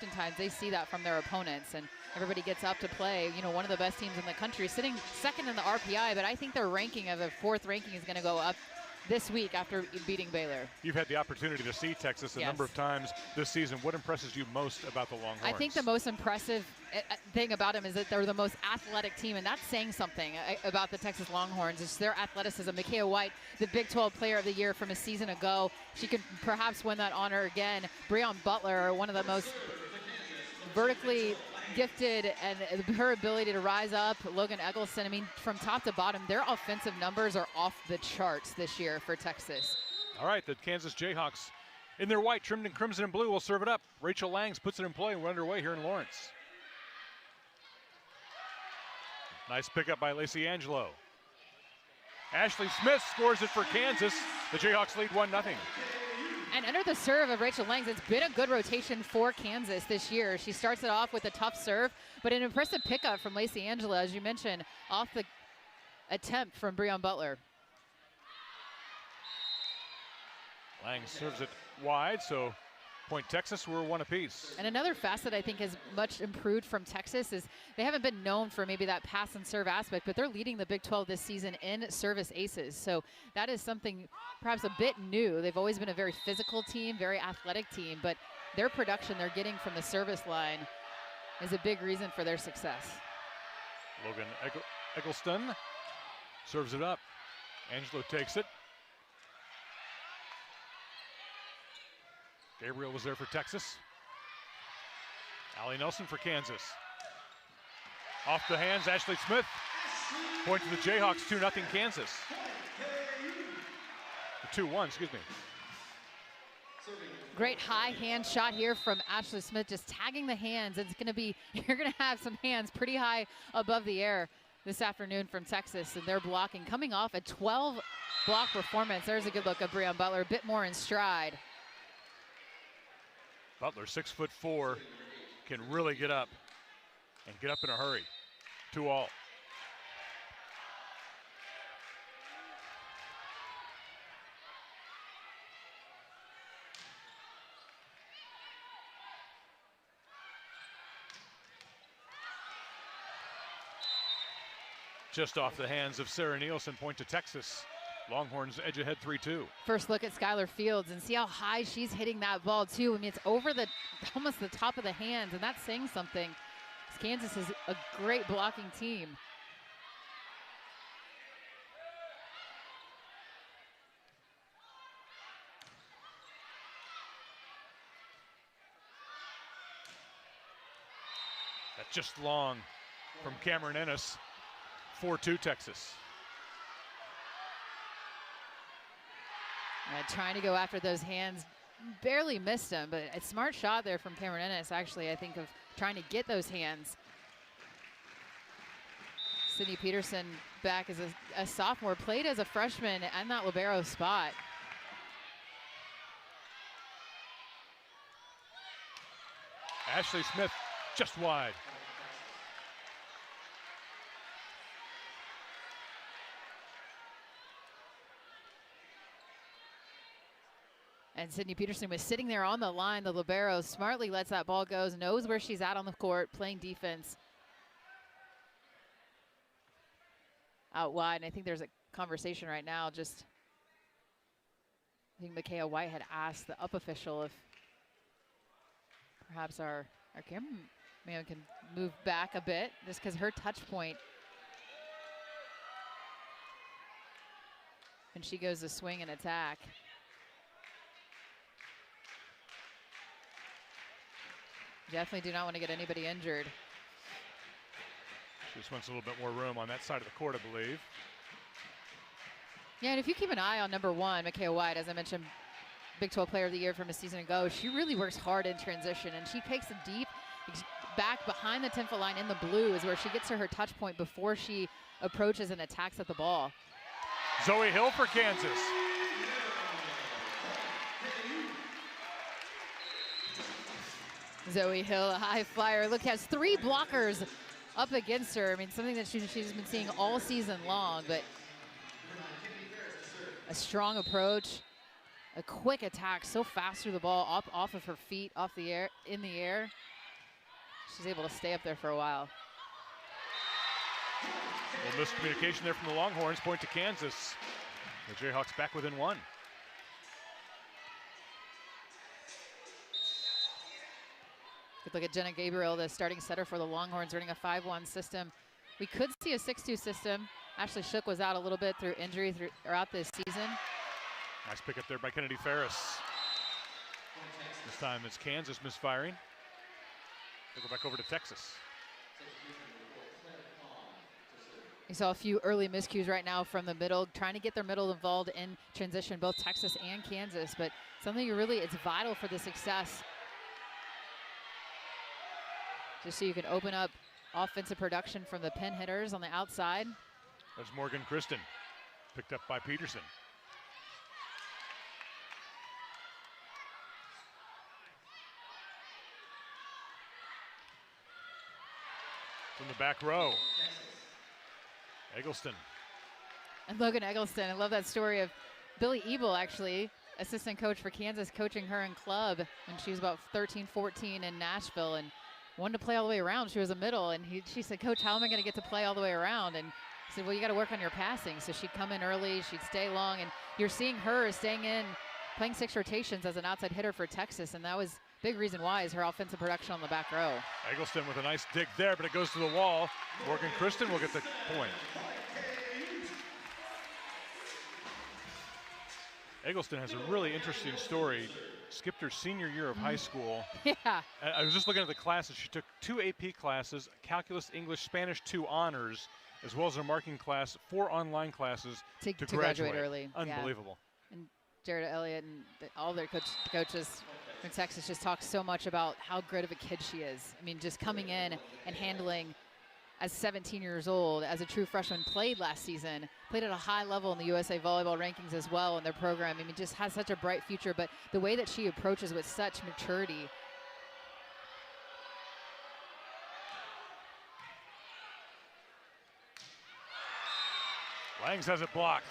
oftentimes they see that from their opponents, and everybody gets up to play. You know, one of the best teams in the country, sitting second in the RPI, but I think their ranking of a 4th ranking is going to go up this week after beating Baylor. You've had the opportunity to see Texas a number of times this season. What impresses you most about the Longhorns? I think the most impressive thing about them is that they're the most athletic team, and that's saying something about the Texas Longhorns. It's their athleticism. Micaiah White, the Big 12 Player of the Year from a season ago. She could perhaps win that honor again. Breon Butler, one of the most vertically gifted, and her ability to rise up. Logan Eggleston, I mean, from top to bottom, their offensive numbers are off the charts this year for Texas. All right, the Kansas Jayhawks in their white, trimmed in crimson and blue, will serve it up. Rachel Langs puts it in play, and we're underway here in Lawrence. Nice pickup by Lacey Angelo. Ashley Smith scores it for Kansas. The Jayhawks lead 1-0. And under the serve of Rachel Langs, it's been a good rotation for Kansas this year. She starts it off with a tough serve, but an impressive pickup from Lacey Angela, as you mentioned, off the attempt from Breon Butler. Langs serves it wide, so point Texas, we're 1 apiece. And another facet I think has much improved from Texas is they haven't been known for maybe that pass and serve aspect, but they're leading the Big 12 this season in service aces. So that is something perhaps a bit new. They've always been a very physical team, very athletic team, but their production they're getting from the service line is a big reason for their success. Logan Eggleston serves it up. Angelo takes it. Gabriel was there for Texas. Allie Nelson for Kansas. Off the hands, Ashley Smith. Point to the Jayhawks, 2-0 Kansas. 2-1, excuse me. Great high hand shot here from Ashley Smith, just tagging the hands. It's going to be, you're going to have some hands pretty high above the air this afternoon from Texas, and they're blocking. Coming off a 12 block performance, there's a good look at Breon Butler, a bit more in stride. Butler, 6'4", can really get up and get up in a hurry. 2-all. Just off the hands of Sarah Nielsen, point to Texas. Longhorns edge ahead 3-2. First look at Skylar Fields and see how high she's hitting that ball too. I mean, it's over almost the top of the hands, and that's saying something. Kansas is a great blocking team. That's just long from Cameron Ennis. 4-2 Texas. Trying to go after those hands, barely missed them, but a smart shot there from Cameron Ennis, actually, I think, of trying to get those hands. Sydney Peterson back as a sophomore, played as a freshman in that libero spot. Ashley Smith just wide. And Sydney Peterson was sitting there on the line. The libero smartly lets that ball go, knows where she's at on the court, playing defense. Out wide, and I think there's a conversation right now. Just, I think Micaiah White had asked the up official if perhaps our cameraman can move back a bit, just because her touch point, when she goes to swing and attack. Definitely do not want to get anybody injured. Just wants a little bit more room on that side of the court, I believe. Yeah, and if you keep an eye on number 1, Micaiah White, as I mentioned, Big 12 Player of the Year from a season ago, she really works hard in transition, and she takes it deep back behind the 10-foot line in the blue is where she gets to her touch point before she approaches and attacks at the ball. Zoe Hill for Kansas. Zoe Hill, a high flyer. Look, has 3 blockers up against her. I mean, something that she's been seeing all season long, but a strong approach, a quick attack, so fast through the ball, off of her feet, off the air, in the air. she's able to stay up there for a while. A little miscommunication there from the Longhorns. Point to Kansas. The Jayhawks back within 1. Good look at Jenna Gabriel, the starting setter for the Longhorns, running a 5-1 system. We could see a 6-2 system. Ashley Shook was out a little bit through injury throughout this season. Nice pick up there by Kennedy Ferris. This time it's Kansas misfiring. They'll go back over to Texas. You saw a few early miscues right now from the middle, trying to get their middle involved in transition, both Texas and Kansas, but something it's vital for the success. Just so you can open up offensive production from the pin hitters on the outside. There's Morgan Kristen, picked up by Peterson. From the back row, Eggleston. And Logan Eggleston, I love that story of Billy Ebel, actually, assistant coach for Kansas, coaching her in club when she was about 13, 14 in Nashville, and wanted to play all the way around. She was a middle, and she said, Coach, how am I going to get to play all the way around? And he said, well, you got to work on your passing. So she'd come in early, she'd stay long, and you're seeing her staying in, playing 6 rotations as an outside hitter for Texas, and that was big reason why is her offensive production on the back row. Eggleston with a nice dig there, but it goes to the wall. Morgan Kristen will get the point. Eggleston has a really interesting story. Skipped her senior year of high school. Yeah. I was just looking at the classes. She took 2 AP classes, Calculus, English, Spanish 2 honors, as well as a marking class, 4 online classes to graduate early. Unbelievable. Yeah. And Jared Elliott and all their coaches from Texas just talk so much about how great of a kid she is. I mean, just coming in and handling as 17 years old, as a true freshman, played last season, played at a high level in the USA Volleyball rankings as well in their program. I mean, just has such a bright future, but the way that she approaches with such maturity. Langs has it blocked.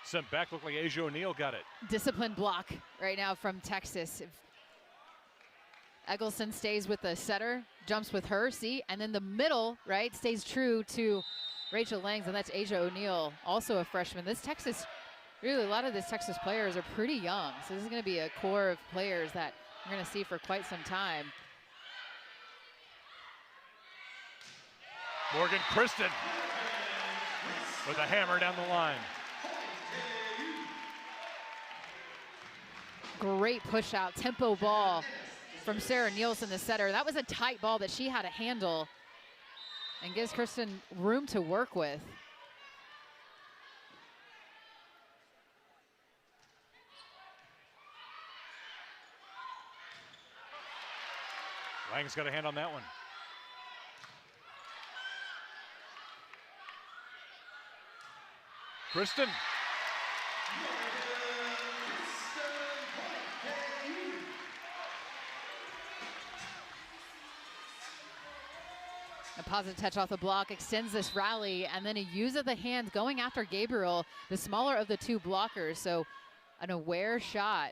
Sent back, looked like Asia O'Neal got it. Disciplined block right now from Texas. If Eggleston stays with the setter, jumps with her, see, and then the middle, right, stays true to Rachel Langs, and that's Asia O'Neal, also a freshman. This Texas, really a lot of these Texas players are pretty young, so this is going to be a core of players that we're going to see for quite some time. Morgan Kristen with a hammer down the line. Great push out, tempo ball from Sarah Nielsen, the setter. That was a tight ball that she had to handle and gives Kristen room to work with. Lang's got a hand on that one. Kristen. A positive touch off the block, extends this rally, and then a use of the hands going after Gabriel, the smaller of the 2 blockers. So an aware shot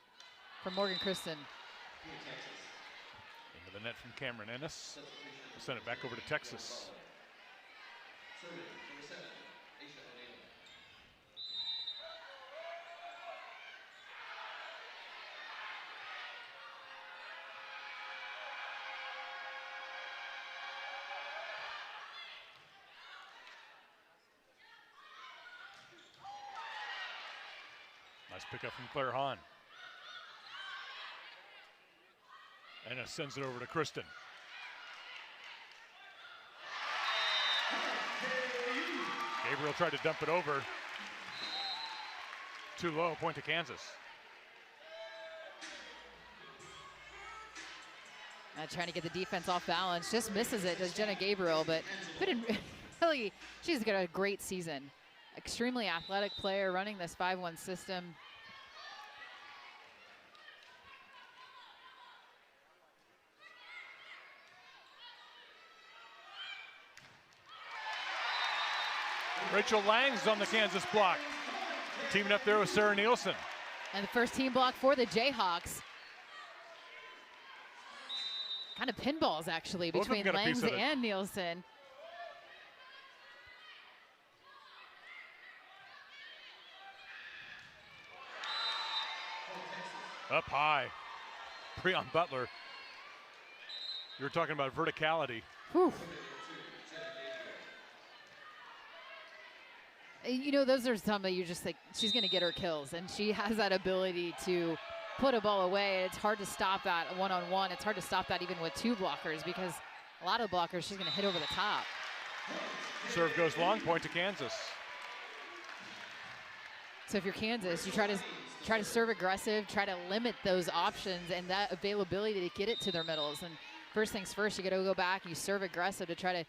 from Morgan Kristen. Into the net from Cameron Ennis. We'll send it back over to Texas. Nice pickup from Claire Hahn. Ennis sends it over to Kristen. Gabriel tried to dump it over. Too low, point to Kansas. Trying to get the defense off balance, just misses it, does Jenna Gabriel, but really, she's got a great season. Extremely athletic player running this 5-1 system. Rachel Langs on the Kansas block. Teaming up there with Sarah Nielsen. And the first team block for the Jayhawks. kind of pinballs, actually, Both between Langs and Nielsen. Up high. Breon Butler. You were talking about verticality. Whew. You know, those are some that you just think she's going to get her kills, and she has that ability to put a ball away. It's hard to stop that one-on-one. It's hard to stop that even with two blockers, because a lot of blockers she's going to hit over the top. Serve goes long, point to Kansas. So if you're Kansas, you try to serve aggressive, try to limit those options and that availability to get it to their middles. And first things first, you got to go back, you serve aggressive to try to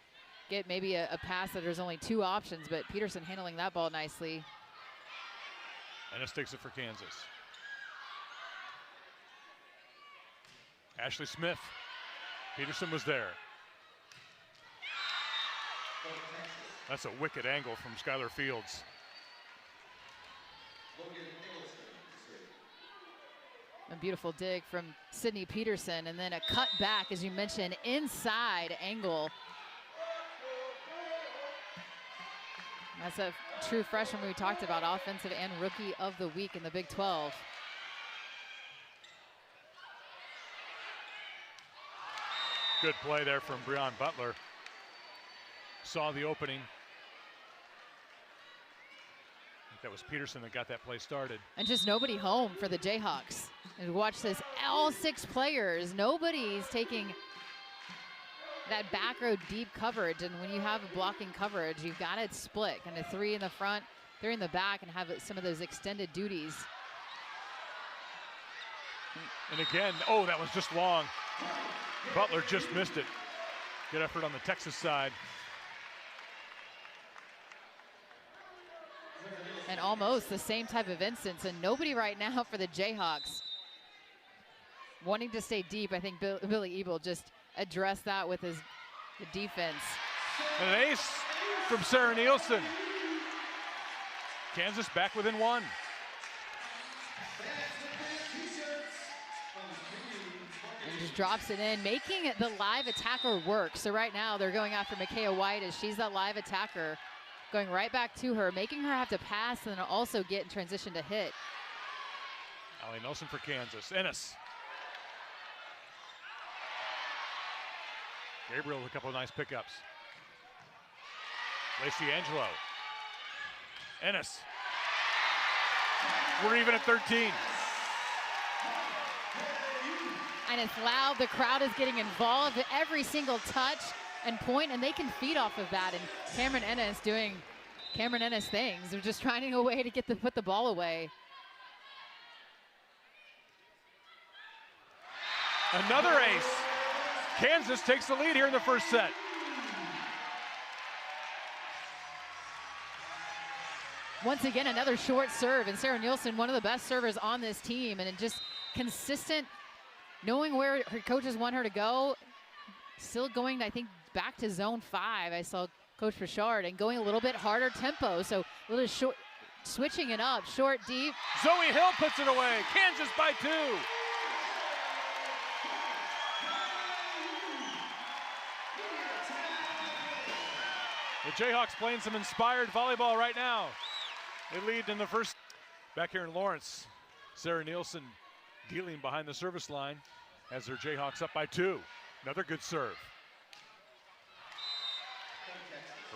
get maybe a pass that there's only two options, but Peterson handling that ball nicely. Ennis takes it for Kansas. Ashley Smith. Peterson was there. That's a wicked angle from Skylar Fields. A beautiful dig from Sydney Peterson, and then a cut back, as you mentioned, inside angle. That's a true freshman we talked about, offensive and rookie of the week in the Big 12. Good play there from Breon Butler. Saw the opening. I think that was Peterson that got that play started. And just nobody home for the Jayhawks. And watch this, all 6 players, nobody's taking that back row deep coverage. And when you have blocking coverage, you've got it split. Kind of 3 in the front, 3 in the back, and have some of those extended duties. And again, oh, that was just long. Butler just missed it. Good effort on the Texas side. And almost the same type of instance, and nobody right now for the Jayhawks. Wanting to stay deep, I think Billy Ebel just addressed that with the defense. And an ace from Sarah Nielsen. Kansas back within 1. And just drops it in, making the live attacker work. So right now they're going after Micaiah White as she's that live attacker. Going right back to her, making her have to pass and then also get in transition to hit. Allie Nelson for Kansas. Ennis. Gabriel with a couple of nice pickups. Lacey Angelo. Ennis. We're even at 13. And it's loud, the crowd is getting involved at every single touch and point, and they can feed off of that. And Cameron Ennis doing Cameron Ennis things. They're just trying a way to put the ball away. Another ace. Kansas takes the lead here in the first set. Once again, another short serve, and Sarah Nielsen, one of the best servers on this team, and just consistent, knowing where her coaches want her to go. Still going, I think, back to zone 5. I saw Coach Richard, and going a little bit harder tempo. So a little short, switching it up, short, deep. Zoe Hill puts it away. Kansas by 2. The Jayhawks playing some inspired volleyball right now. They lead in the first. Back here in Lawrence, Sarah Nielsen dealing behind the service line as their Jayhawks up by 2. Another good serve.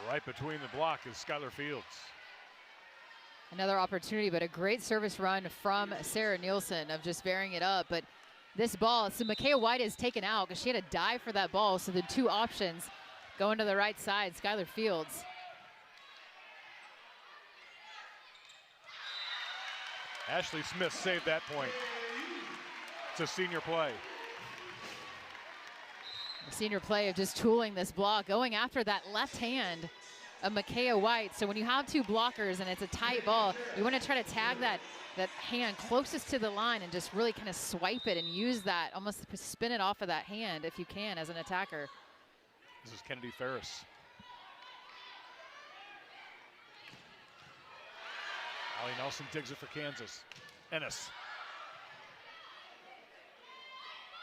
Right between the block is Skylar Fields. Another opportunity, but a great service run from Sarah Nielsen of just varying it up. But this ball, so Micaiah White is taken out because she had to dive for that ball. So the 2 options going to the right side, Skylar Fields. Ashley Smith saved that point. It's a senior play. Senior play of just tooling this block, going after that left hand of Micaiah White. So when you have 2 blockers and it's a tight ball, you want to try to tag that hand closest to the line and just really kind of swipe it and use that, almost spin it off of that hand if you can as an attacker. This is Kennedy Ferris. Allie Nelson digs it for Kansas. Ennis.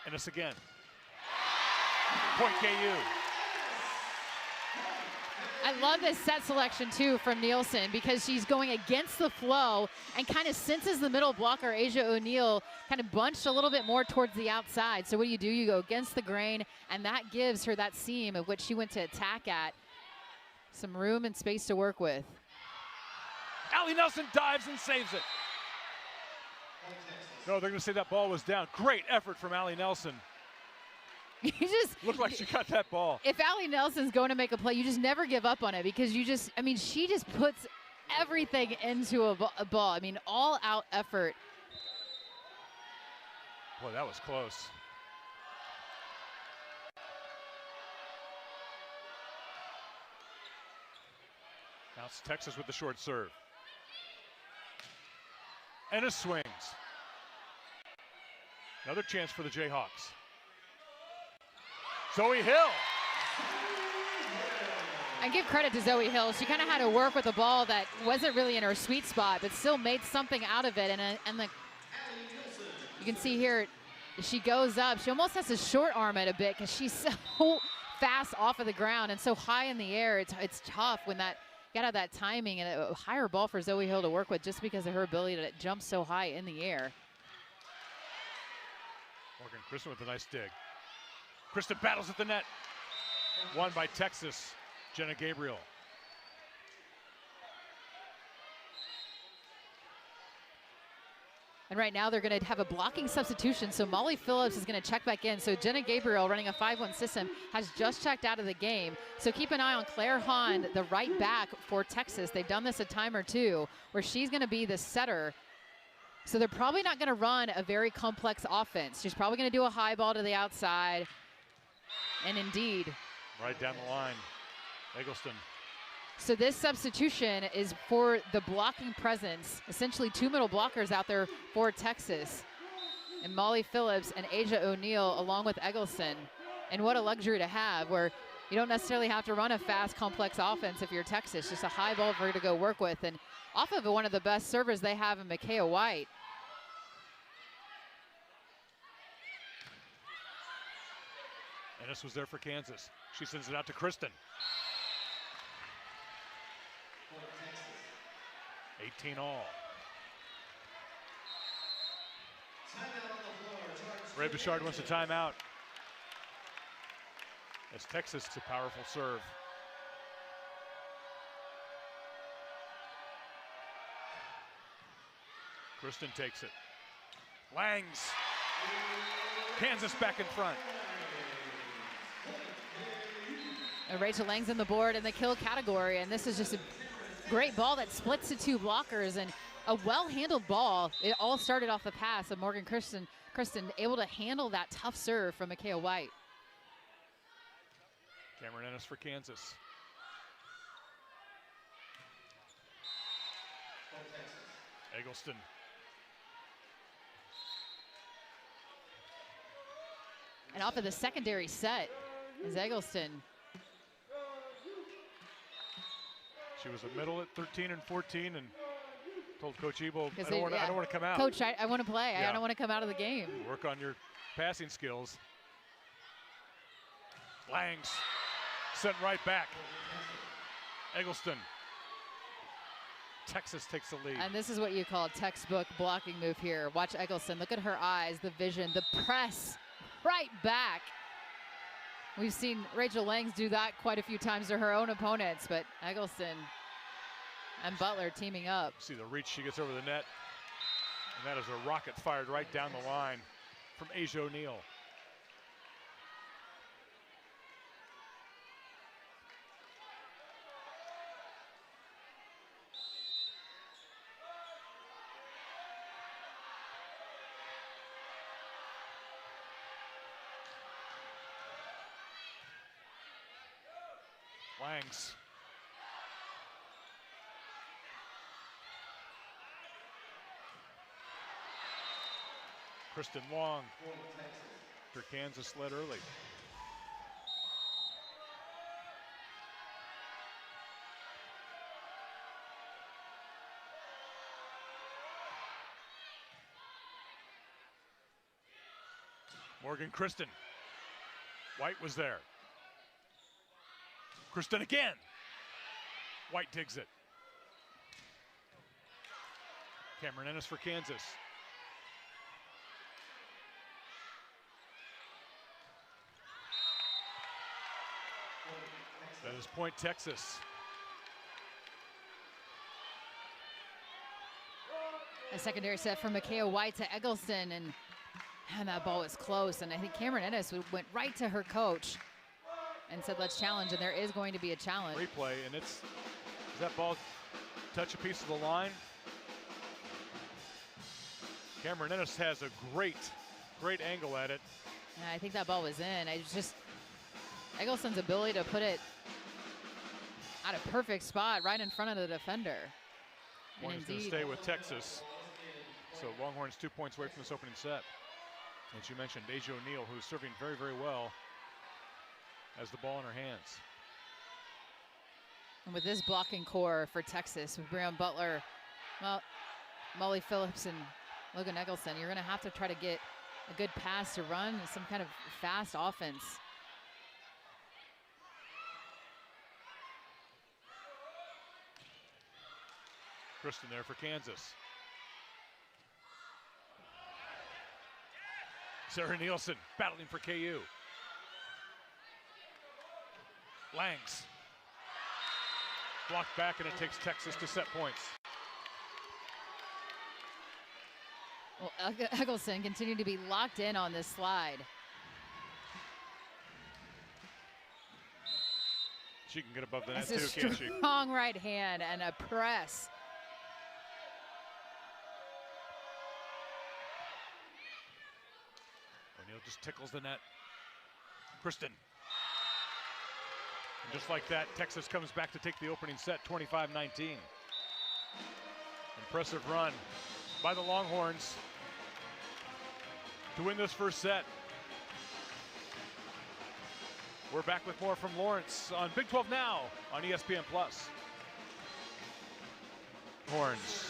Ennis again. Point KU. I love this set selection too from Nielsen because she's going against the flow and kind of senses the middle blocker, Asia O'Neal, kind of bunched a little bit more towards the outside. So what do? You go against the grain, and that gives her that seam of which she went to attack at. Some room and space to work with. Allie Nelson dives and saves it. No, they're going to say that ball was down. Great effort from Allie Nelson. You just looked like she got that ball. If Allie Nelson's going to make a play, you just never give up on it because you just, I mean, she just puts everything into a ball. I mean, all out effort. Boy, that was close. Now it's Texas with the short serve. Ennis swings. Another chance for the Jayhawks. Zoe Hill. I give credit to Zoe Hill. She kind of had to work with a ball that wasn't really in her sweet spot, but still made something out of it. And you can see here, she goes up. She almost has to short arm it a bit because she's so fast off of the ground and so high in the air. It's tough when that got out that timing and a higher ball for Zoe Hill to work with just because of her ability to jump so high in the air. Morgan Kristen with a nice dig. Kristen battles at the net. Won by Texas, Jenna Gabriel. And right now they're going to have a blocking substitution. So Molly Phillips is going to check back in. So Jenna Gabriel, running a 5-1 system, has just checked out of the game. So keep an eye on Claire Hahn, the right back for Texas. They've done this a time or two where she's going to be the setter. So they're probably not going to run a very complex offense. She's probably going to do a high ball to the outside. And indeed. Right down the line, Eggleston. So this substitution is for the blocking presence. Essentially 2 middle blockers out there for Texas. And Molly Phillips and Asia O'Neal along with Eggleston. And what a luxury to have where you don't necessarily have to run a fast, complex offense if you're Texas. Just a high ball for her to go work with. And off of one of the best servers they have in Micaiah White. Ennis was there for Kansas. She sends it out to Kristen. 18 all. Ray Bouchard wants a timeout. As Texas, it's a powerful serve. Kristen takes it. Langs. Kansas back in front. And Rachel Lang's on the board in the kill category, and this is just a great ball that splits to 2 blockers and a well-handled ball. It all started off the pass of Morgan Kristen able to handle that tough serve from Micaiah White. Cameron Ennis for Kansas. Eggleston. And off of the secondary set is Eggleston. She was a middle at 13 and 14 and told Coach Ebo, I don't want to come out. Coach, I want to play. Yeah. I don't want to come out of the game. Work on your passing skills. Langs sent right back. Eggleston. Texas takes the lead. And this is what you call a textbook blocking move here. Watch Eggleston. Look at her eyes, the vision, the press right back. We've seen Rachel Langs do that quite a few times to her own opponents, but Eggleston and Butler teaming up. See the reach she gets over the net. And that is a rocket fired right down the line from Asia O'Neal. Langs. Kristen Long. After Kansas led early. Morgan Kristen. White was there. Kristen again. White digs it. Cameron Ennis for Kansas. That is point Texas. A secondary set from Micaiah White to Eggleston, and that ball was close. And I think Cameron Ennis went right to her coach and said, let's challenge, and there is going to be a challenge. Replay, and does that ball touch a piece of the line? Cameron Ennis has a great angle at it. And I think that ball was in. It's just Eggleston's ability to put it at a perfect spot right in front of the defender. Point is going to stay with Texas. So Longhorns 2 points away from this opening set. As you mentioned, Deja O'Neal, who's serving very, very well, has the ball in her hands. And with this blocking core for Texas, with Breon Butler, well, Molly Phillips and Logan Eggleston, you're going to have to try to get a good pass to run some kind of fast offense. Kristen there for Kansas. Sarah Nielsen battling for KU. Langs. Blocked back, and it takes Texas to set points. Well, Eggleston continued to be locked in on this slide. She can get above the net It's too, can't she? a strong right hand and a press. O'Neal just tickles the net. Kristen. And just like that, Texas comes back to take the opening set, 25-19. Impressive run by the Longhorns to win this first set. We're back with more from Lawrence on Big 12 Now on ESPN+. Horns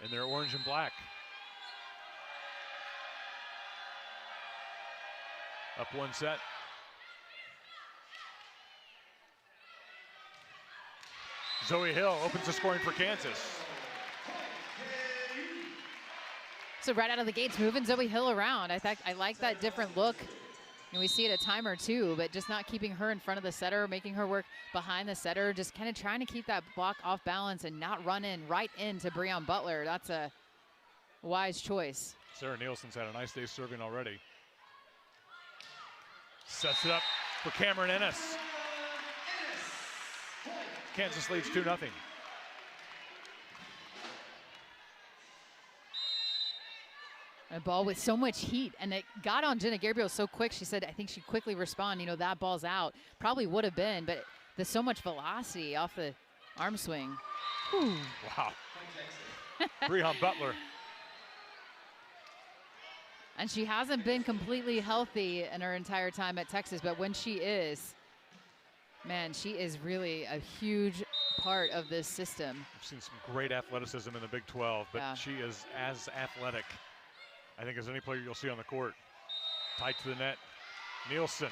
in their orange and black. Up one set. Zoe Hill opens the scoring for Kansas. So right out of the gates, moving Zoe Hill around. I like that different look. And we see it a time or two, but just not keeping her in front of the setter, making her work behind the setter, just kind of trying to keep that block off balance and not run in right into Breon Butler. That's a wise choice. Sarah Nielsen's had a nice day serving already. Sets it up for Cameron Ennis. Kansas leads 2-0. A ball with so much heat, and it got on Jenna Gabriel so quick. She said, I think she'd quickly respond. You know, that ball's out. Probably would have been, but there's so much velocity off the arm swing. Whew. Wow. Breon Butler. And she hasn't been completely healthy in her entire time at Texas, but when she is, man, she is really a huge part of this system. I've seen some great athleticism in the Big 12, but yeah, she is as athletic, I think, as any player you'll see on the court. Tight to the net. Nielsen.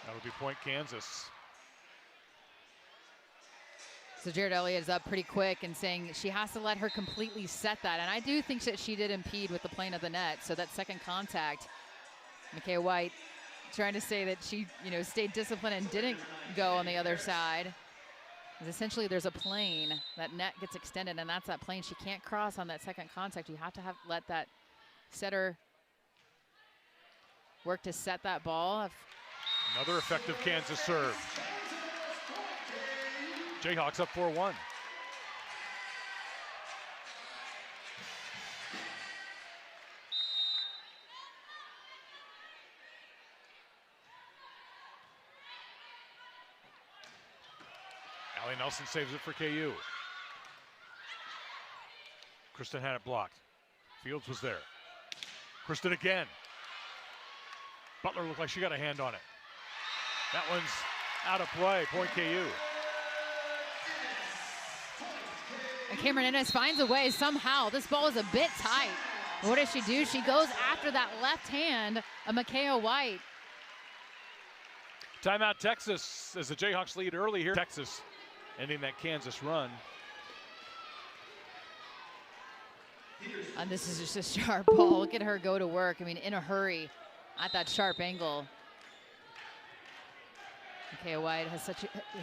That'll be point Kansas. So Jared Elliott is up pretty quick and saying she has to let her completely set that. And I do think that she did impede with the plane of the net. So that second contact, Micaiah White trying to say that she, you know, stayed disciplined and didn't go on the other side. Essentially, there's a plane, that net gets extended, and that's that plane she can't cross on that second contact. You have to let that setter work to set that ball. Another effective Kansas serve. Jayhawks up 4-1. Allie Nelson saves it for KU. Kristen had it blocked. Fields was there. Kristen again. Butler looked like she got a hand on it. That one's out of play, point KU. Cameron Ennis finds a way somehow. This ball is a bit tight. What does she do? She goes after that left hand of Micaiah White. Timeout Texas as the Jayhawks lead early here. Texas ending that Kansas run. And this is just a sharp ball. Look at her go to work. I mean, in a hurry at that sharp angle. Micaiah White has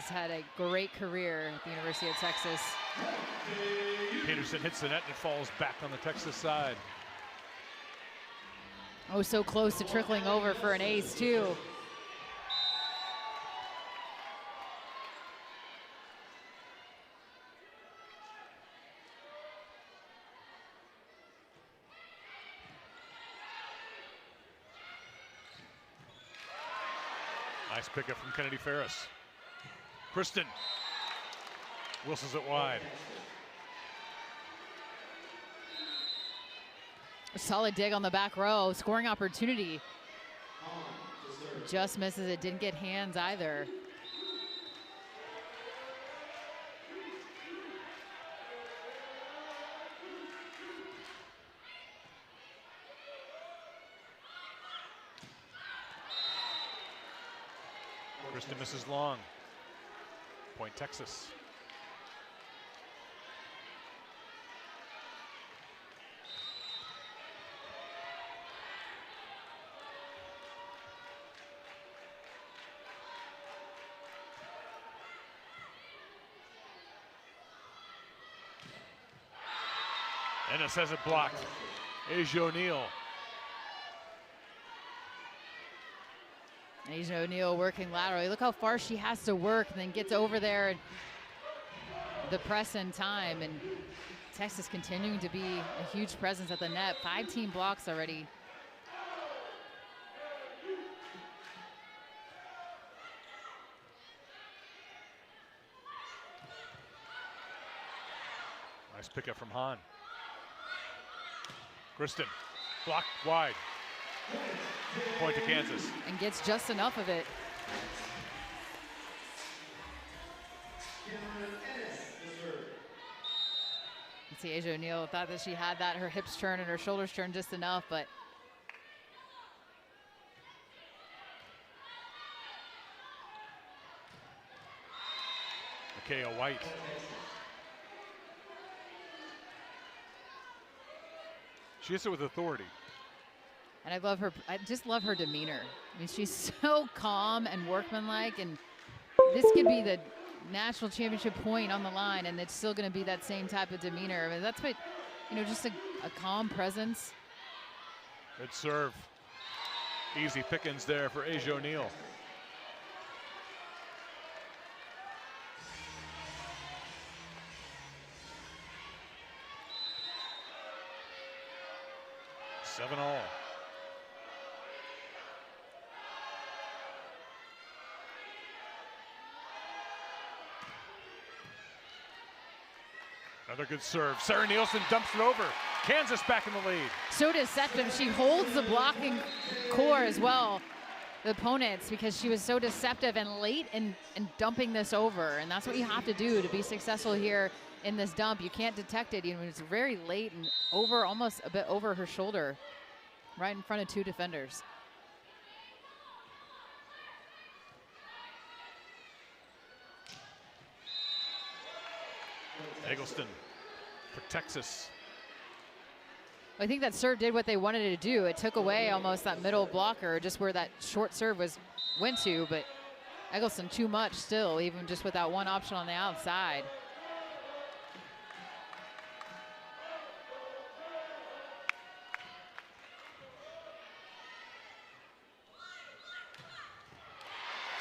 had a great career at the University of Texas. Peterson hits the net and it falls back on the Texas side. Oh, so close to trickling over for an ace too. Nice pickup from Kennedy Ferris. Kristen whistles it wide. A solid dig on the back row, scoring opportunity. Just misses it, didn't get hands either. Kristen misses long. Point Texas. Ennis has it blocked. Asia O'Neal. Asia O'Neal working laterally. Look how far she has to work and then gets over there. And the press in time. And Texas continuing to be a huge presence at the net. 5 team blocks already. Nice pickup from Hahn. Kristen blocked wide. Point to Kansas. And gets just enough of it. You see Asia O'Neal thought that she had that, her hips turn and her shoulders turn just enough, but Micaiah White. She hits it with authority. And I love her, I just love her demeanor. I mean, she's so calm and workmanlike, and this could be the national championship point on the line, and it's still going to be that same type of demeanor. I mean, that's what, you know, just a calm presence. Good serve. Easy pickings there for Asia O'Neal. Seven all. Another good serve. Sarah Nielsen dumps it over. Kansas back in the lead. So deceptive. She holds the blocking core as well, the opponents, because she was so deceptive and late in dumping this over. And that's what you have to do to be successful here in this dump. You can't detect it. You know, it's very late and over, almost a bit over her shoulder, right in front of 2 defenders. Eggleston for Texas. I think that serve did what they wanted it to do. It took away almost that middle blocker, just where that short serve went to, but Eggleston too much still, even just with that one option on the outside.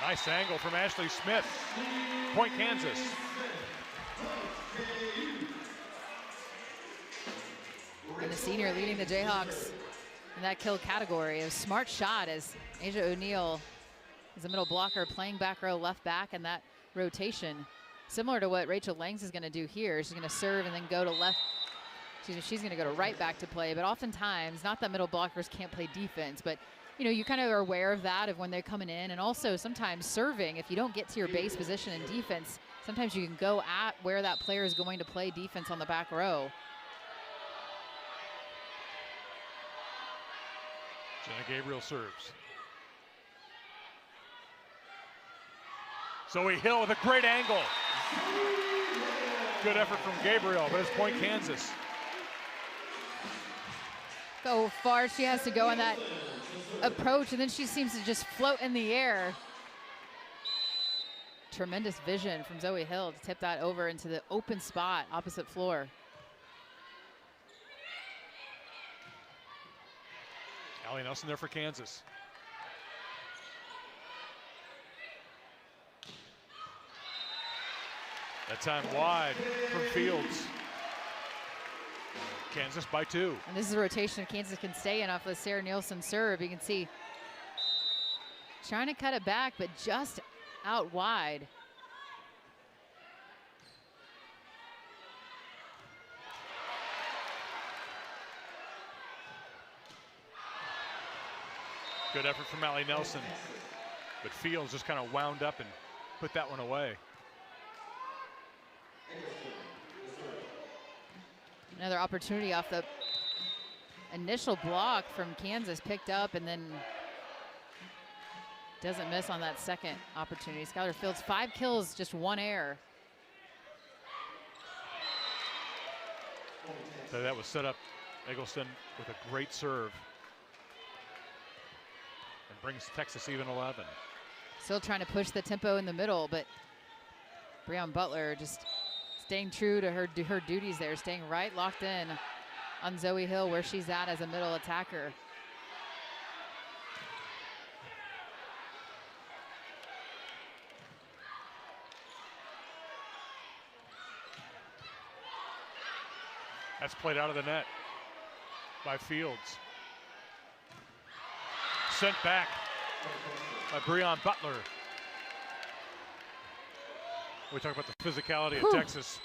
Nice angle from Ashley Smith. Point Kansas. And the senior leading the Jayhawks in that kill category. A smart shot as Asia O'Neal is a middle blocker playing back row left back, and that rotation similar to what Rachel Langs is going to do here. She's going to serve and then go to left. She's going to go to right back to play, but oftentimes, not that middle blockers can't play defense, but you know, you kind of are aware of that, of when they're coming in, and also sometimes serving, if you don't get to your base position in defense, sometimes you can go at where that player is going to play defense on the back row. Jenna Gabriel serves. Zoe Hill with a great angle. Good effort from Gabriel, but it's point Kansas. Go far she has to go on that approach, and then she seems to just float in the air. Tremendous vision from Zoe Hill to tip that over into the open spot opposite floor. Allie Nelson there for Kansas. That time wide from Fields. Kansas by 2. And this is a rotation Kansas can stay in off of Sarah Nielsen serve. You can see trying to cut it back, but just out wide. Good effort from Allie Nelson, but Fields just kind of wound up and put that one away. Another opportunity off the initial block from Kansas, picked up and then doesn't miss on that second opportunity. Skylar Fields, 5 kills, just 1 error. So that was set up, Eggleston with a great serve. And brings Texas even 11. Still trying to push the tempo in the middle, but Breon Butler just staying true to her duties there, staying right locked in on Zoe Hill where she's at as a middle attacker. That's played out of the net by Fields. Sent back by Breon Butler. We talk about the physicality of Texas.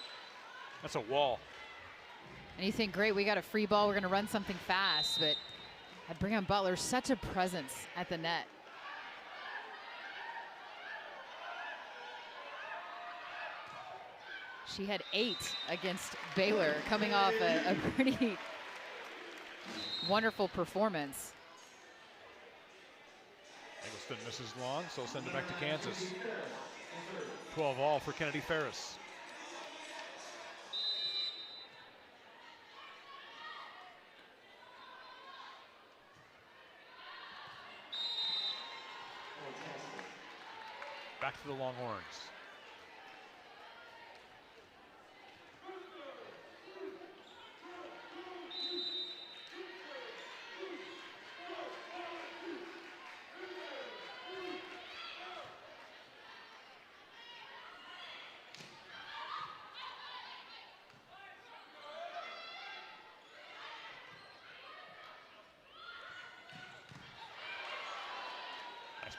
That's a wall. And you think, great, we got a free ball, we're going to run something fast, but had Breon Butler such a presence at the net. She had 8 against Baylor, coming off a pretty wonderful performance. Eggleston misses long, so send it back to Kansas. 12 all for Kennedy Ferris. Back to the Longhorns.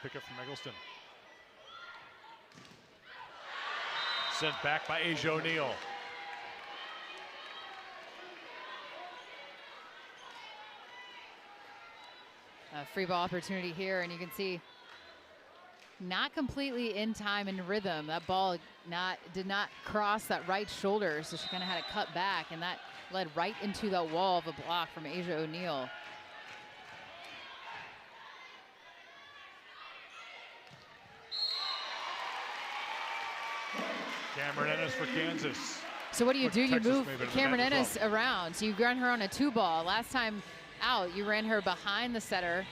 Pickup from Eggleston. Sent back by Asia O'Neal. A free ball opportunity here, and you can see not completely in time and rhythm. That ball did not cross that right shoulder, so she kind of had to cut back, and that led right into the wall of a block from Asia O'Neal. Cameron Ennis for Kansas. So what do? You Texas move Cameron Ennis around. So you run her on a 2-ball. Last time out, you ran her behind the setter.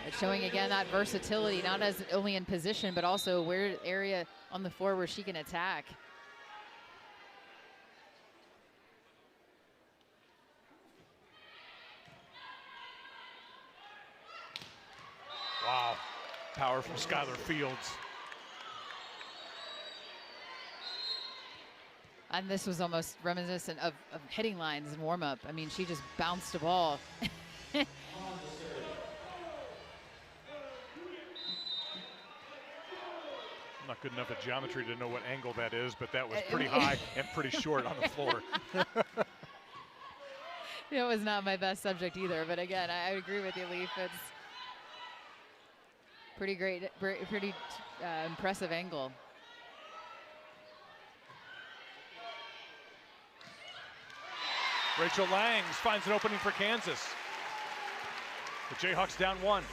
It's showing again that versatility, not as only in position, but also where area on the floor where she can attack. Wow, power from Skylar Fields. And this was almost reminiscent of hitting lines in warm-up. I mean, she just bounced a ball. I'm not good enough at geometry to know what angle that is, but that was pretty high and pretty short on the floor. It was not my best subject either, but again, I agree with you, Leaf. It's pretty great, pretty impressive angle. Rachel Langs finds an opening for Kansas. The Jayhawks down 1.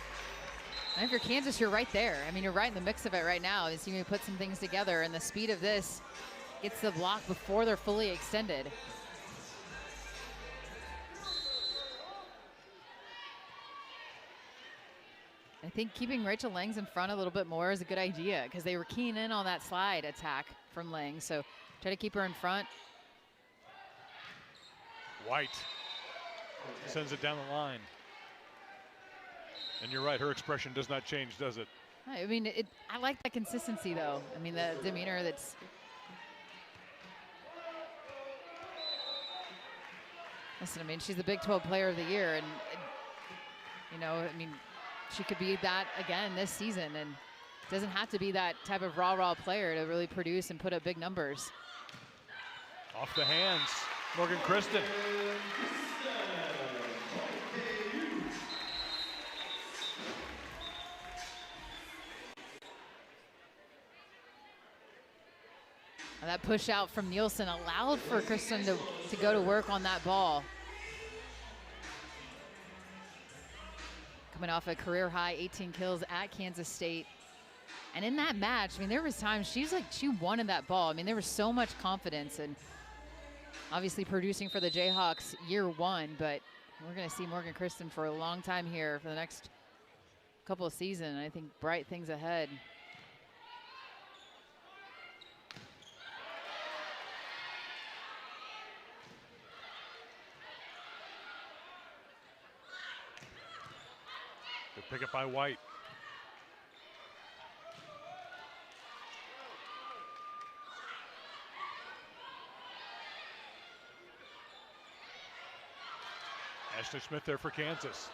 And if you're Kansas, you're right there. I mean, you're right in the mix of it right now. You see me put some things together, and the speed of this gets the block before they're fully extended. I think keeping Rachel Langs in front a little bit more is a good idea because they were keying in on that slide attack from Langs. So try to keep her in front. White sends it down the line. And you're right, her expression does not change, does it? I mean, I like that consistency, though. I mean, the demeanor that's... Listen, I mean, she's the Big 12 Player of the Year, and, you know, I mean, she could be that again this season, and it doesn't have to be that type of raw player to really produce and put up big numbers. Off the hands, Morgan Kristen. And that push out from Nielsen allowed for Kristen to go to work on that ball. Coming off a career high 18 kills at Kansas State. And in that match, I mean, there was times she wanted that ball. I mean, there was so much confidence, and obviously producing for the Jayhawks year 1, but we're gonna see Morgan Kristen for a long time here for the next couple of seasons. I think bright things ahead. Good pick up by White. Ashley Smith there for Kansas.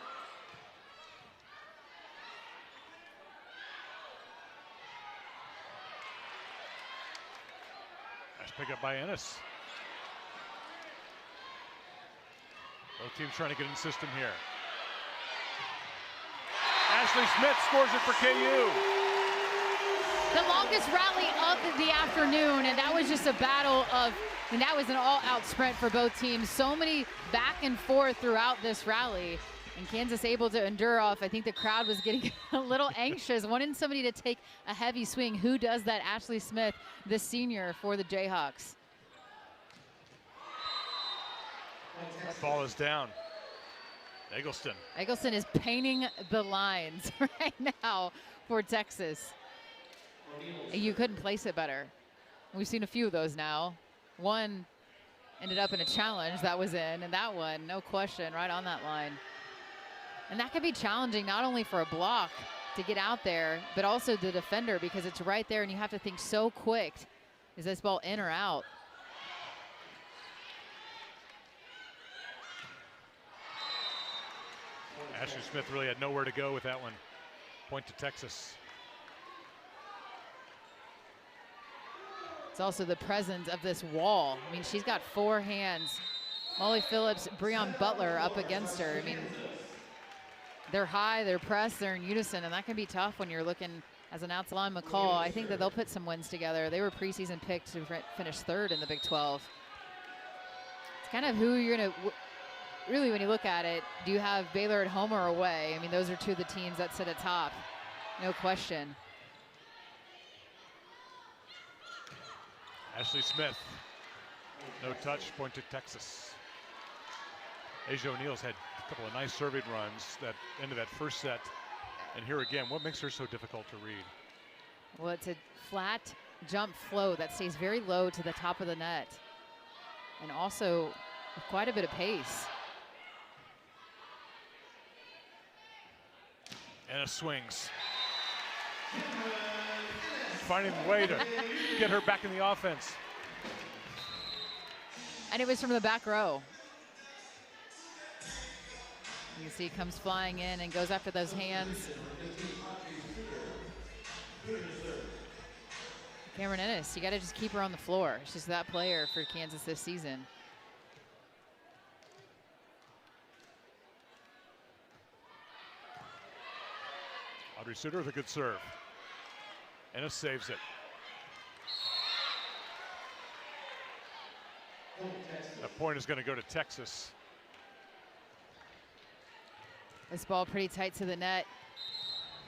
Nice pick up by Ennis. Both teams trying to get in the system here. Ashley Smith scores it for KU. The longest rally of the afternoon, and that was just a battle of, and that was an all-out sprint for both teams. So many back and forth throughout this rally, and Kansas able to endure off. I think the crowd was getting a little anxious, wanting somebody to take a heavy swing. Who does that? Ashley Smith, the senior for the Jayhawks. That ball is down. Eggleston. Eggleston is painting the lines right now for Texas. You couldn't place it better. We've seen a few of those now. One ended up in a challenge that was in, and that one, no question, right on that line. And that can be challenging not only for a block to get out there, but also the defender, because it's right there and you have to think so quick. Is this ball in or out? Ashley Smith really had nowhere to go with that one. Point to Texas. It's also the presence of this wall. I mean, she's got 4 hands. Molly Phillips, Breon Butler up against her. I mean, they're high, they're pressed, they're in unison, and that can be tough when you're looking as an outside McCall. I think that they'll put some wins together. They were preseason picked to finish 3rd in the Big 12. It's kind of who you're going to, really when you look at it, do you have Baylor at home or away? I mean, those are 2 of the teams that sit atop, no question. Ashley Smith, no touch, point to Texas. Asia O'Neal's had a couple of nice serving runs that ended that first set. And here again, what makes her so difficult to read? Well, it's a flat jump flow that stays very low to the top of the net. And also with quite a bit of pace. Ennis swings. Finding a way to get her back in the offense. And it was from the back row. You can see it comes flying in and goes after those hands. Cameron Ennis, you got to just keep her on the floor. She's that player for Kansas this season. Audrey Suter with a good serve. Ennis saves it. A Point is going to go to Texas. This ball pretty tight to the net.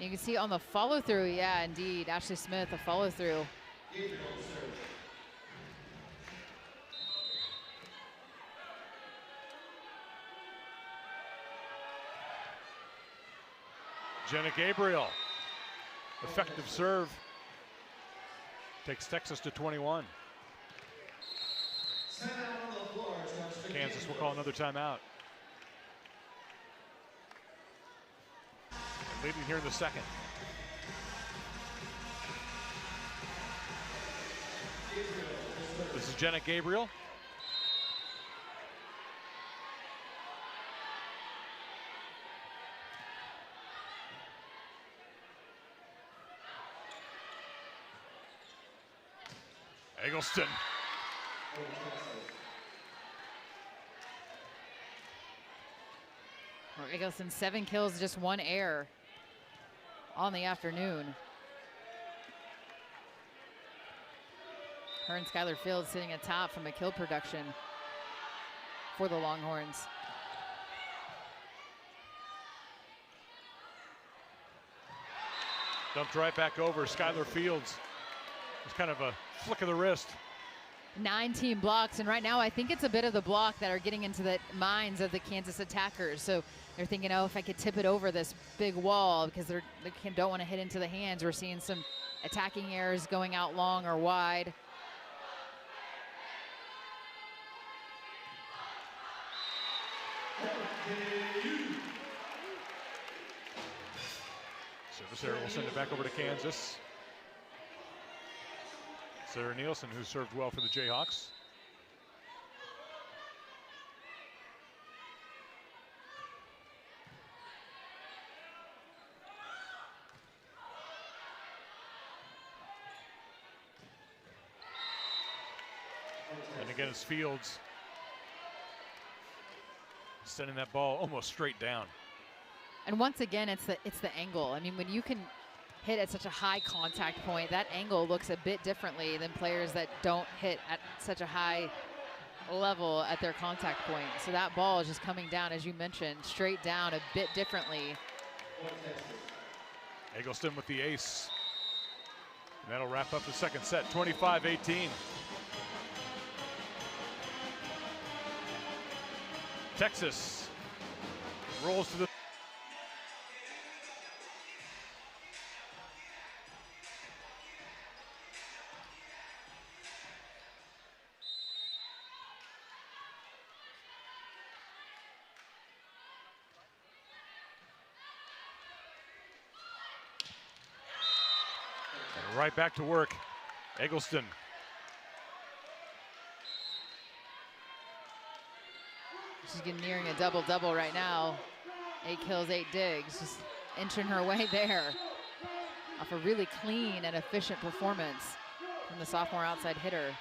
You can see on the follow through, yeah, indeed, Ashley Smith, a follow through. Jenna Gabriel, effective serve, takes Texas to 21. Kansas will call another timeout. And leading here in the second. This is Jenna Gabriel. Eggleston. Eggleston, 7 kills, just 1 error on the afternoon. Her and Skylar Fields sitting atop from a kill production for the Longhorns. Dumped right back over. Skylar Fields. It's kind of a flick of the wrist. 9 team blocks, and right now I think it's a bit of the block that are getting into the minds of the Kansas attackers. So they're thinking, oh, if I could tip it over this big wall, because they don't want to hit into the hands. We're seeing some attacking errors going out long or wide. Service error will send it back over to Kansas. Sarah Nielsen, who served well for the Jayhawks. And again, it's Fields sending that ball almost straight down. And once again, it's the angle. I mean, when you can hit at such a high contact point, that angle looks a bit differently than players that don't hit at such a high level at their contact point. So that ball is just coming down, as you mentioned, straight down a bit differently. Eggleston with the ace. And that'll wrap up the second set, 25-18. Texas rolls to the right back to work. Eggleston. She's getting nearing a double-double right now. 8 kills, 8 digs, just inching her way there off a really clean and efficient performance from the sophomore outside hitter.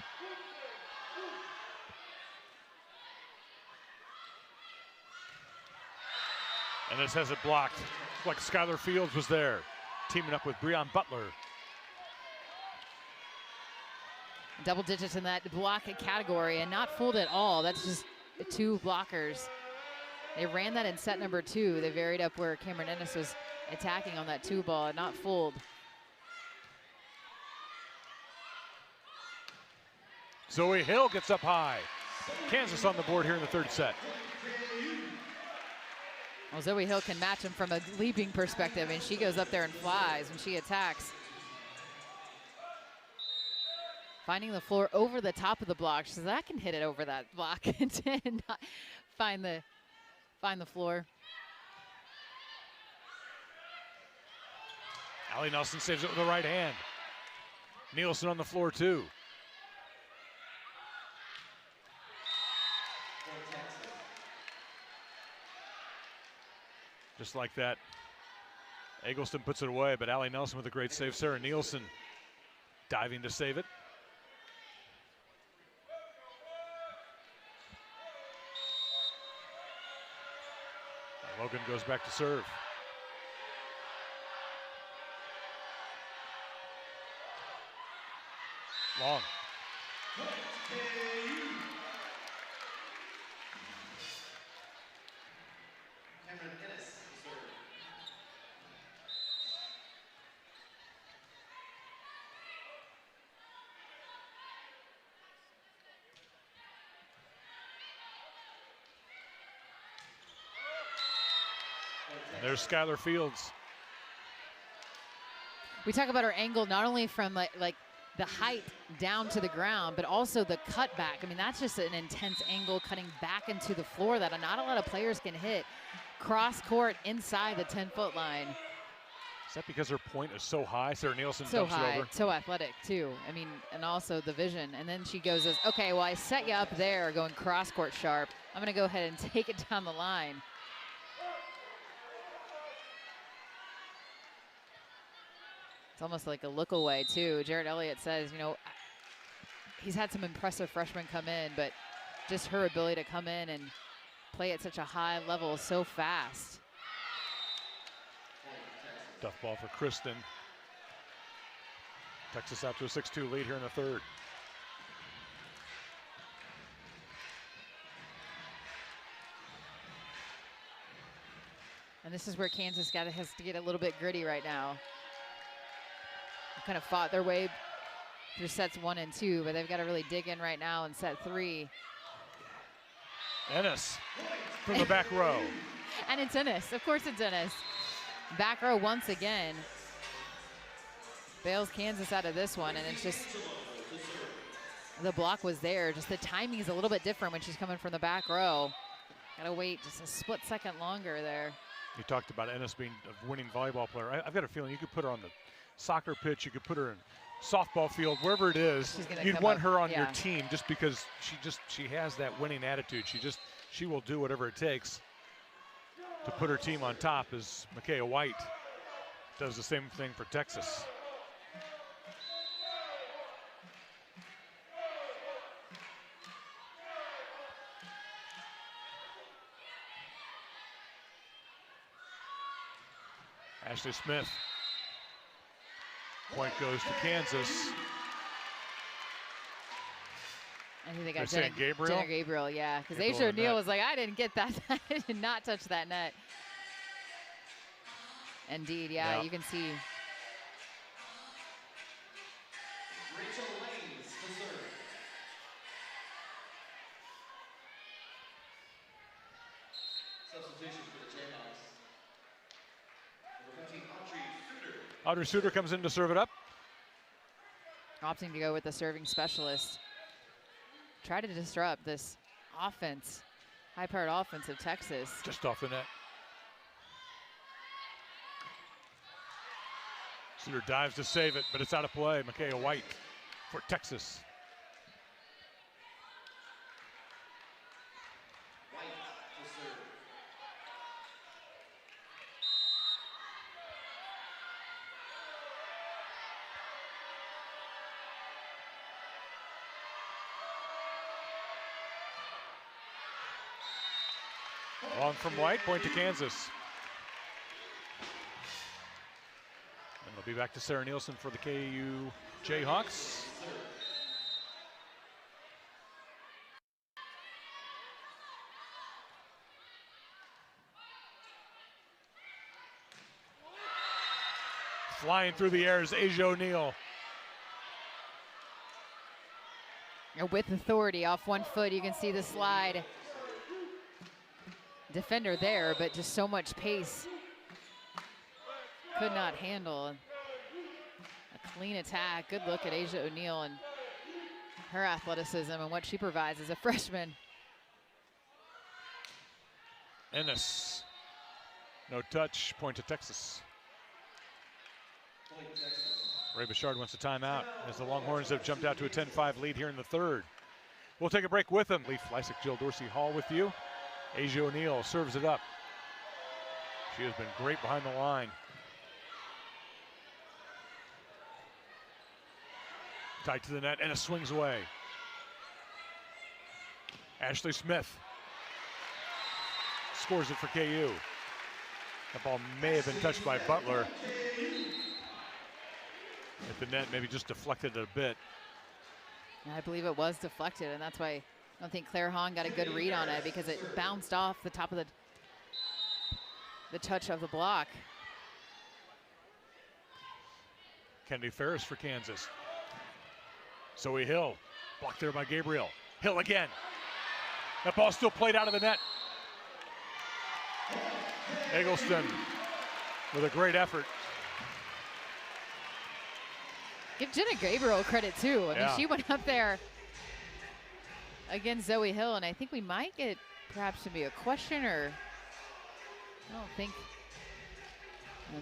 And this has it blocked. Like Skylar Fields was there, teaming up with Breon Butler. Double digits in that block category and not fooled at all. That's just 2 blockers. They ran that in set number 2. They varied up where Cameron Ennis was attacking on that 2 ball, not fooled. Zoe Hill gets up high. Kansas on the board here in the third set. Well, Zoe Hill can match him from a leaping perspective, and she goes up there and flies when she attacks. Finding the floor over the top of the block. She says, I can hit it over that block and not find the floor. Allie Nelson saves it with the right hand. Nielsen on the floor too. Just like that, Eggleston puts it away, but Allie Nelson with a great save. Sarah Nielsen diving to save it. Logan goes back to serve. Long. And there's Skylar Fields. We talk about her angle not only from like the height down to the ground, but also the cutback. I mean, that's just an intense angle cutting back into the floor that not a lot of players can hit. Cross court inside the 10-foot line. Is that because her point is so high? Sarah Nielsen So dumps high, it over. so athletic too. I mean, and also the vision. And then she goes, okay, well, I set you up there going cross court sharp. I'm gonna go ahead and take it down the line. It's almost like a look away too. Jared Elliott says, you know, he's had some impressive freshmen come in, but just her ability to come in and play at such a high level so fast. Tough ball for Kristen. Texas out to a 6-2 lead here in the third. And this is where Kansas has to get a little bit gritty right now. Kind of fought their way through sets 1 and 2, but they've got to really dig in right now in set 3. Ennis from the back row. And it's Ennis, of course it's Ennis. Back row once again. Bails Kansas out of this one, and it's just, the block was there. Just the timing is a little bit different when she's coming from the back row. Gotta wait just a split second longer there. You talked about Ennis being a winning volleyball player. I've got a feeling you could put her on the soccer pitch, you could put her in softball field, wherever it is, you'd want her on your team just because she has that winning attitude. She will do whatever it takes to put her team on top, as Micaiah White does the same thing for Texas. Ashley Smith. Point goes to Kansas. I think they got Jenna Gabriel, yeah. Because Gabriel Asia O'Neal was like, I didn't get that. I did not touch that net. Indeed, yeah, you can see. Substitution for the Jayhawks. Audrey Suter comes in to serve it up. Opting to go with the serving specialist. Try to disrupt this offense, high-powered offense of Texas. Just off the net. Suter dives to save it, but it's out of play. Micaiah White for Texas. Long from White, point to Kansas. And they'll be back to Sarah Nielsen for the KU Jayhawks. Flying through the air is Asia O'Neal. With authority off one foot, you can see the slide. Defender there, but just so much pace. Could not handle a clean attack. Good look at Asia O'Neal and her athleticism and what she provides as a freshman. Ennis, no touch, point to Texas. Ray Bouchard wants a timeout as the Longhorns have jumped out to a 10-5 lead here in the third. We'll take a break with them. Lee Fleisig, Jill Dorsey Hall with you. Asia O'Neal serves it up. She has been great behind the line. Tight to the net, and it swings away. Ashley Smith scores it for KU. That ball may have been touched by Butler. At the net, maybe just deflected it a bit. I believe it was deflected, and that's why I don't think Claire Hahn got a good read on it, because it bounced off the top of the touch of the block. Kennedy Ferris for Kansas. Zoe Hill, blocked there by Gabriel. Hill again. That ball still played out of the net. Eggleston with a great effort. Give Jenna Gabriel credit too. I mean, she went up there against Zoe Hill, and I think we might get perhaps to be a question, or I don't think.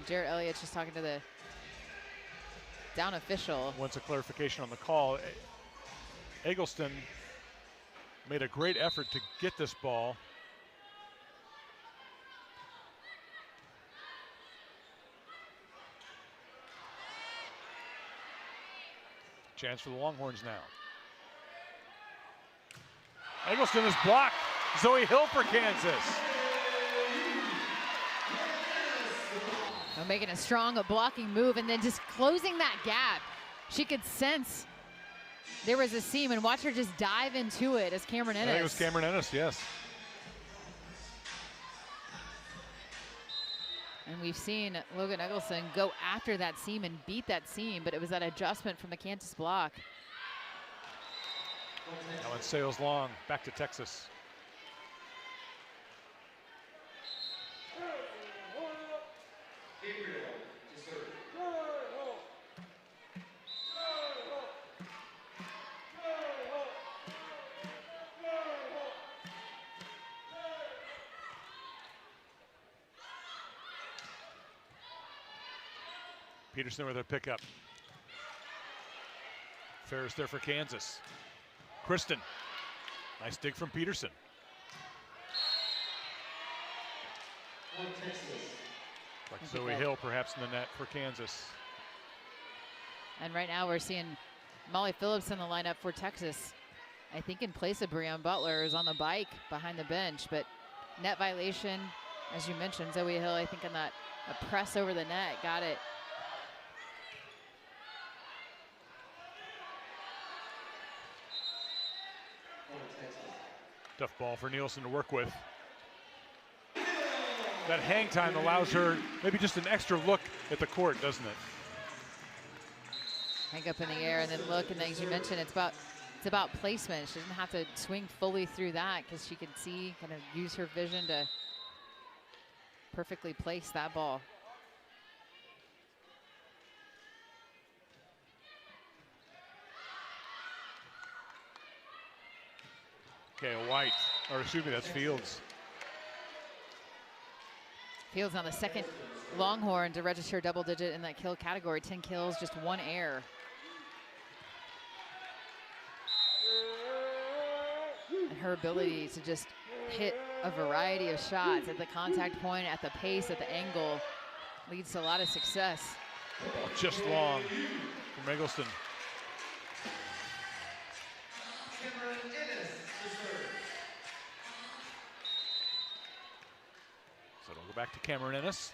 Jarrett Elliott's just talking to the down official. Wants a clarification on the call. Eggleston made a great effort to get this ball. Chance for the Longhorns now. Eggleston is blocked. Zoe Hill for Kansas. Making a strong blocking move and then just closing that gap. She could sense there was a seam, and watch her just dive into it as Cameron Ennis. I think it was Cameron Ennis, yes. And we've seen Logan Eggleston go after that seam and beat that seam, but it was that adjustment from the Kansas block. Now it sails long, back to Texas. Peterson with her pickup. Ferris there for Kansas. Kristen, nice dig from Peterson. Like Zoe Hill perhaps in the net for Kansas. And right now we're seeing Molly Phillips in the lineup for Texas. I think in place of Breon Butler, is on the bike behind the bench, but net violation, as you mentioned, Zoe Hill, I think in that a press over the net, got it. Tough ball for Nielsen to work with. That hang time allows her maybe just an extra look at the court, doesn't it? Hang up in the air and then look, and as you mentioned, it's about placement. She doesn't have to swing fully through that because she can see, kind of use her vision to perfectly place that ball. Okay, White, or excuse me, that's Fields. Fields on the second Longhorn to register double digit in that kill category. 10 kills, just 1 error. And her ability to just hit a variety of shots at the contact point, at the pace, at the angle, leads to a lot of success. Ball just long from Eggleston. So it'll go back to Cameron Ennis.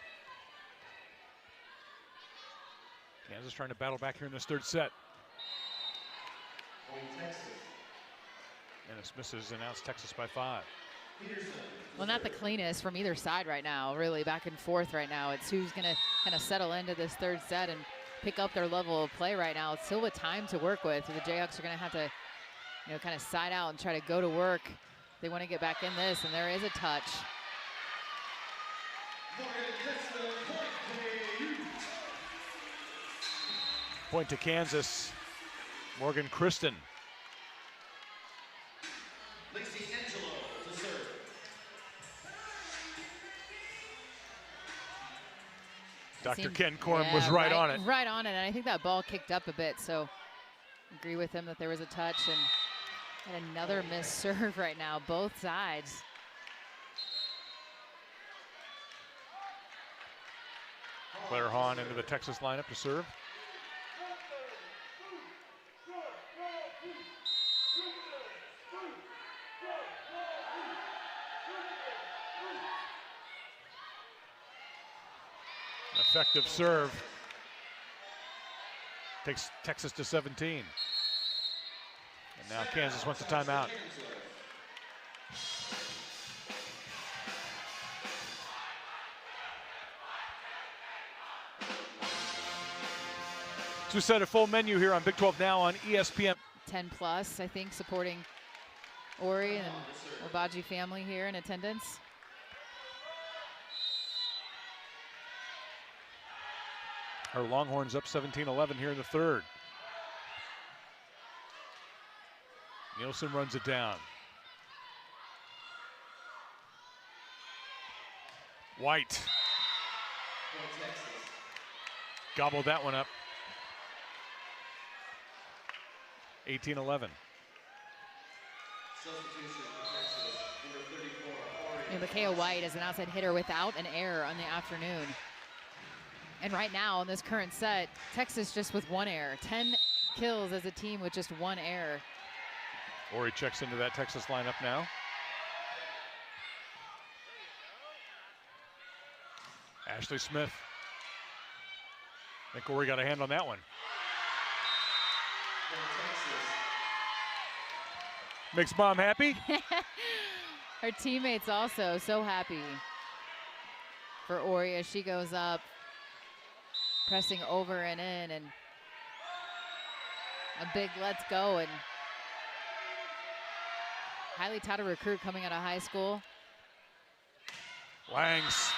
Kansas trying to battle back here in this third set. Ennis misses, and now it's Texas by 5. Well, not the cleanest from either side right now, really back and forth right now. It's who's gonna kind of settle into this third set and pick up their level of play right now. It's still with time to work with. The Jayhawks are gonna have to, you know, kind of side out and try to go to work. They want to get back in this, and there is a touch. Point to Kansas. Morgan Kristen. Dr. Ken Corum was right on it. Right on it, and I think that ball kicked up a bit, so agree with him that there was a touch, and another missed serve right now, both sides. Claire Hahn into the Texas lineup to serve. Effective serve. Takes Texas to 17. And now Kansas wants a timeout. So we set a full menu here on Big 12 Now on ESPN. 10 plus, I think, supporting Ori and the Baji family here in attendance. Her Longhorns up 17-11 here in the third. Nielsen runs it down. White. Gobbled that one up. 18-11. Micaiah White is an outside hitter without an error on the afternoon. And right now in this current set, Texas just with one error. 10 kills as a team with just one error. Ori checks into that Texas lineup now. Ashley Smith. I think Ori got a hand on that one. Makes mom happy. Her teammates also so happy for Ori as she goes up, pressing over and in, and a big let's go. And highly touted recruit coming out of high school. Langs.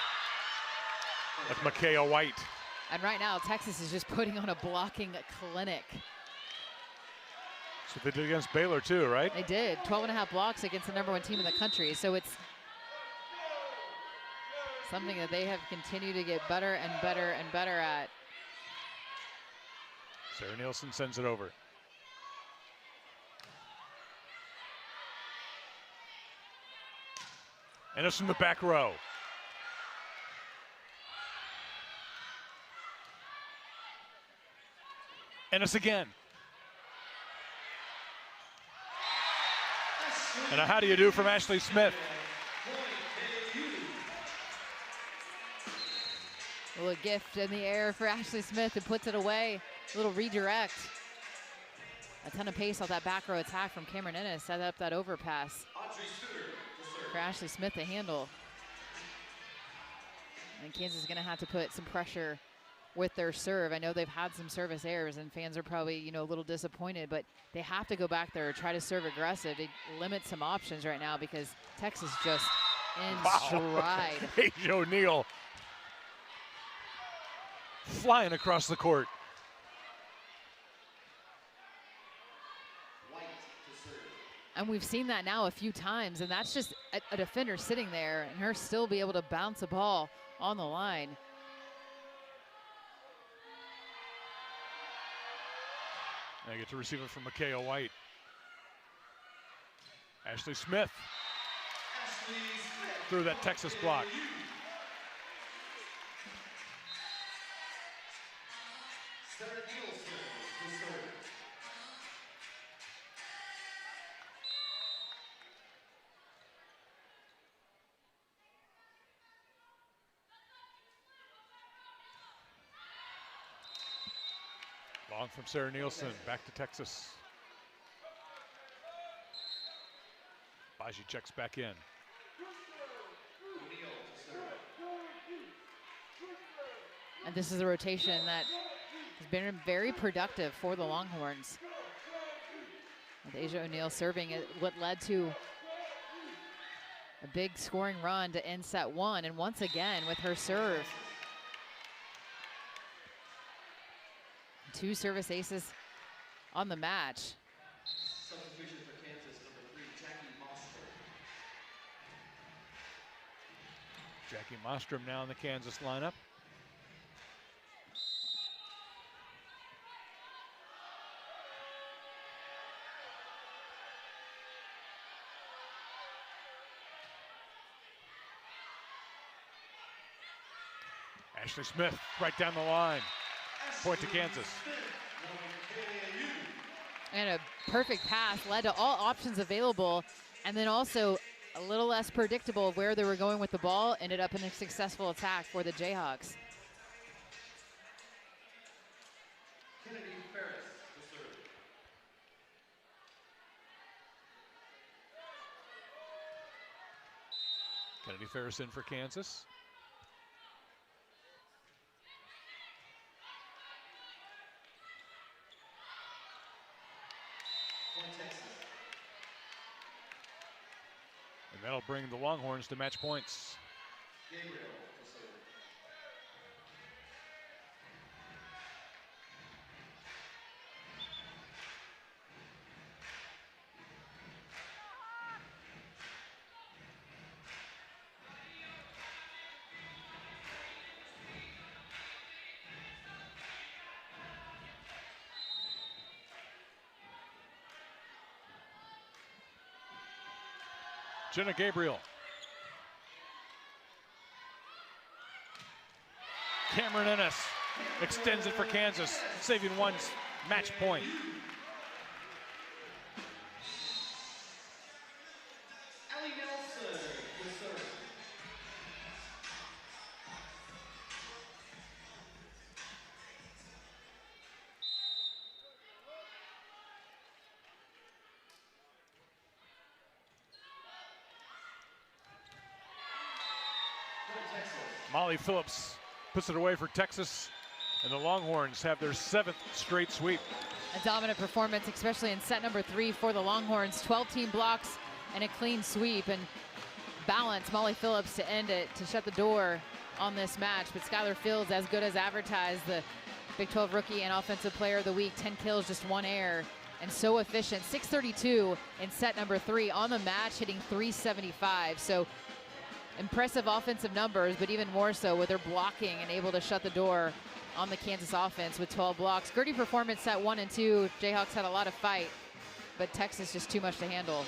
That's Micaiah White. And right now, Texas is just putting on a blocking clinic. That's what they did against Baylor too, right? They did, 12.5 blocks against the #1 team in the country. So it's something that they have continued to get better and better and better at. Sarah Nielsen sends it over. And it's from the back row. And it's again. And a how do you do from Ashley Smith. A little gift in the air for Ashley Smith, who puts it away. A little redirect. A ton of pace off that back row attack from Cameron Ennis. Set up that overpass for Ashley Smith to handle. And Kansas is going to have to put some pressure with their serve. I know they've had some service errors and fans are probably, you know, a little disappointed, but they have to go back there, try to serve aggressive. They limit some options right now because Texas just in stride. Paige O'Neal flying across the court. And we've seen that now a few times, and that's just a defender sitting there and her still be able to bounce a ball on the line. I get to receive it from Micaiah White. Ashley Smith through that Texas block. Long from Sarah Nielsen, back to Texas. Baji checks back in. And this is a rotation that has been very productive for the Longhorns. With Asia O'Neal serving it, what led to a big scoring run to end set one. And once again with her serve. 2 service aces on the match. Substitution for Kansas, #3, Jackie Mostrom. Jackie Mostrom now in the Kansas lineup. Ashley Smith right down the line. Point to Kansas. And a perfect pass led to all options available, and then also a little less predictable where they were going with the ball. Ended up in a successful attack for the Jayhawks. Kennedy Ferris in for Kansas. And that'll bring the Longhorns to match points. Jenna Gabriel. Cameron Ennis extends it for Kansas, saving one match point. Molly Phillips puts it away for Texas, and the Longhorns have their 7th straight sweep. A dominant performance, especially in set number 3 for the Longhorns. 12 team blocks and a clean sweep, and balance. Molly Phillips to end it, to shut the door on this match. But Skylar Fields, as good as advertised, the Big 12 Rookie and Offensive Player of the Week. 10 kills, just 1 error, and so efficient. 632 in set number 3 on the match, hitting 375. So impressive offensive numbers, but even more so with her blocking and able to shut the door on the Kansas offense with 12 blocks. Gritty performance set 1 and 2. Jayhawks had a lot of fight, but Texas just too much to handle.